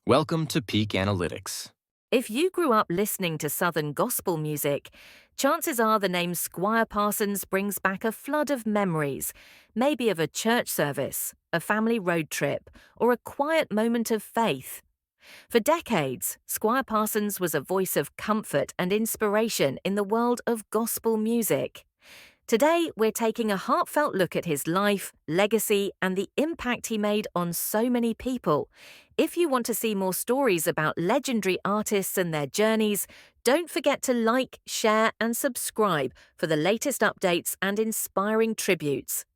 Welcome to Peak Analytics. If you grew up listening to Southern gospel music, chances are the name Squire Parsons brings back a flood of memories, maybe of a church service, a family road trip, or a quiet moment of faith. For decades, Squire Parsons was a voice of comfort and inspiration in the world of gospel music. Today, we're taking a heartfelt look at his life, legacy, and the impact he made on so many people. If you want to see more stories about legendary artists and their journeys, don't forget to like, share, and subscribe for the latest updates and inspiring tributes.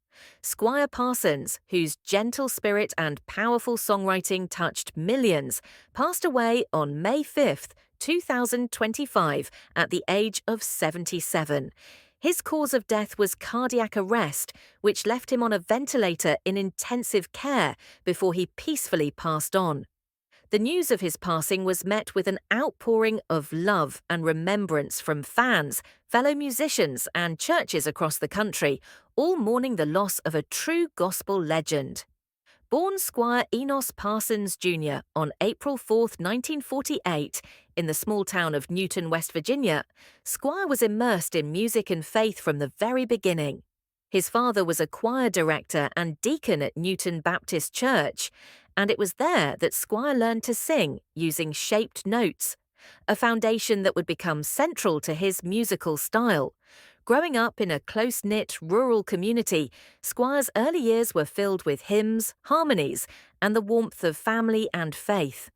Squire Parsons, whose gentle spirit and powerful songwriting touched millions, passed away on May 5th, 2025, at the age of 77. His cause of death was cardiac arrest, which left him on a ventilator in intensive care before he peacefully passed on. The news of his passing was met with an outpouring of love and remembrance from fans, fellow musicians, and churches across the country, all mourning the loss of a true gospel legend. Born Squire Enos Parsons Jr. on April 4, 1948, in the small town of Newton, West Virginia, Squire was immersed in music and faith from the very beginning. His father was a choir director and deacon at Newton Baptist Church, and it was there that Squire learned to sing using shaped notes, a foundation that would become central to his musical style. Growing up in a close-knit rural community, Squire's early years were filled with hymns, harmonies, and the warmth of family and faith.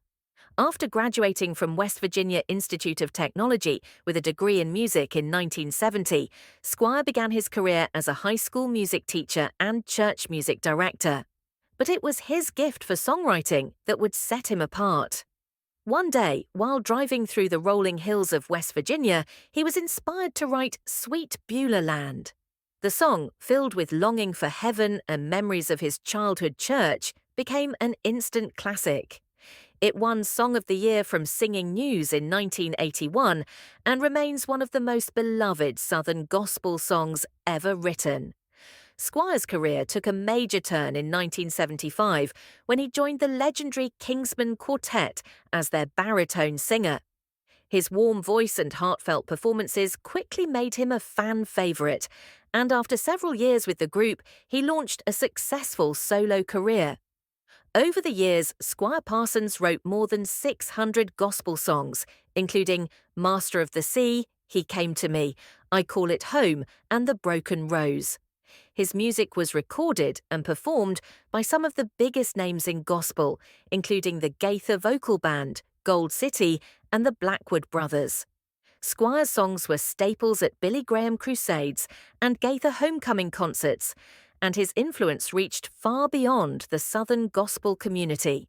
After graduating from West Virginia Institute of Technology with a degree in music in 1970, Squire began his career as a high school music teacher and church music director. But it was his gift for songwriting that would set him apart. One day, while driving through the rolling hills of West Virginia, he was inspired to write Sweet Beulah Land. The song, filled with longing for heaven and memories of his childhood church, became an instant classic. It won Song of the Year from Singing News in 1981 and remains one of the most beloved Southern gospel songs ever written. Squire's career took a major turn in 1975 when he joined the legendary Kingsmen quartet as their baritone singer. His warm voice and heartfelt performances quickly made him a fan favorite, and after several years with the group, he launched a successful solo career. Over the years, Squire Parsons wrote more than 600 gospel songs, including Master of the Sea, He Came to Me, I Call It Home, and The Broken Rose. His music was recorded and performed by some of the biggest names in gospel, including the Gaither Vocal Band, Gold City, and the Blackwood Brothers. Squire's songs were staples at Billy Graham crusades and Gaither homecoming concerts, and his influence reached far beyond the Southern gospel community.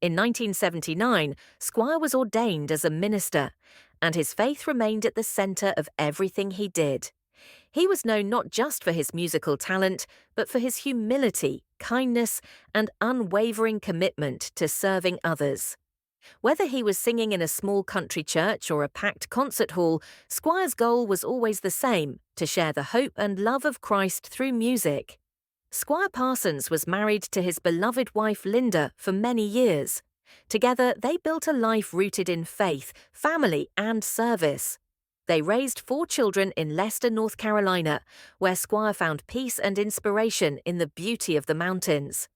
In 1979, Squire was ordained as a minister, and his faith remained at the center of everything he did. He was known not just for his musical talent, but for his humility, kindness, and unwavering commitment to serving others. Whether he was singing in a small country church or a packed concert hall, Squire's goal was always the same: to share the hope and love of Christ through music. Squire Parsons was married to his beloved wife Linda for many years. Together, they built a life rooted in faith, family, and service. They raised 4 children in Leicester, North Carolina, where Squire found peace and inspiration in the beauty of the mountains.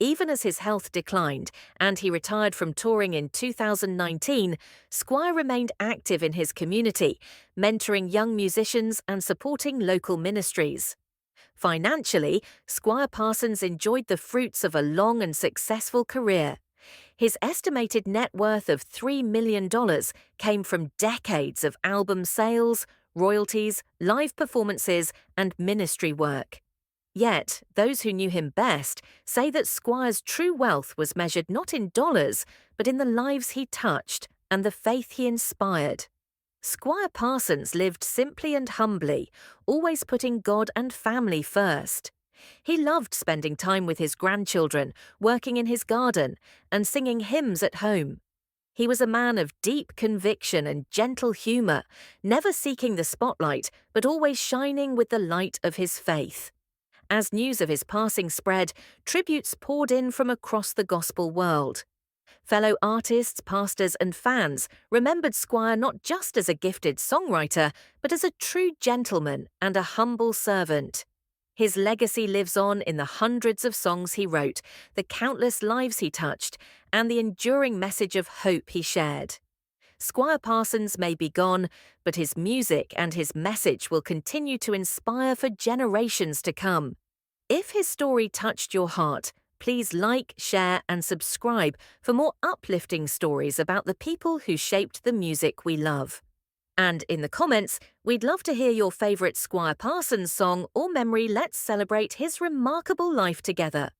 Even as his health declined and he retired from touring in 2019, Squire remained active in his community, mentoring young musicians and supporting local ministries. Financially, Squire Parsons enjoyed the fruits of a long and successful career. His estimated net worth of $3 million came from decades of album sales, royalties, live performances, and ministry work. Yet, those who knew him best say that Squire's true wealth was measured not in dollars, but in the lives he touched and the faith he inspired. Squire Parsons lived simply and humbly, always putting God and family first. He loved spending time with his grandchildren, working in his garden, and singing hymns at home. He was a man of deep conviction and gentle humor, never seeking the spotlight, but always shining with the light of his faith. As news of his passing spread, tributes poured in from across the gospel world. Fellow artists, pastors, and fans remembered Squire not just as a gifted songwriter, but as a true gentleman and a humble servant. His legacy lives on in the hundreds of songs he wrote, the countless lives he touched, and the enduring message of hope he shared. Squire Parsons may be gone, but his music and his message will continue to inspire for generations to come. If his story touched your heart, please like, share, and subscribe for more uplifting stories about the people who shaped the music we love. And in the comments, we'd love to hear your favourite Squire Parsons song or memory. Let's celebrate his remarkable life together.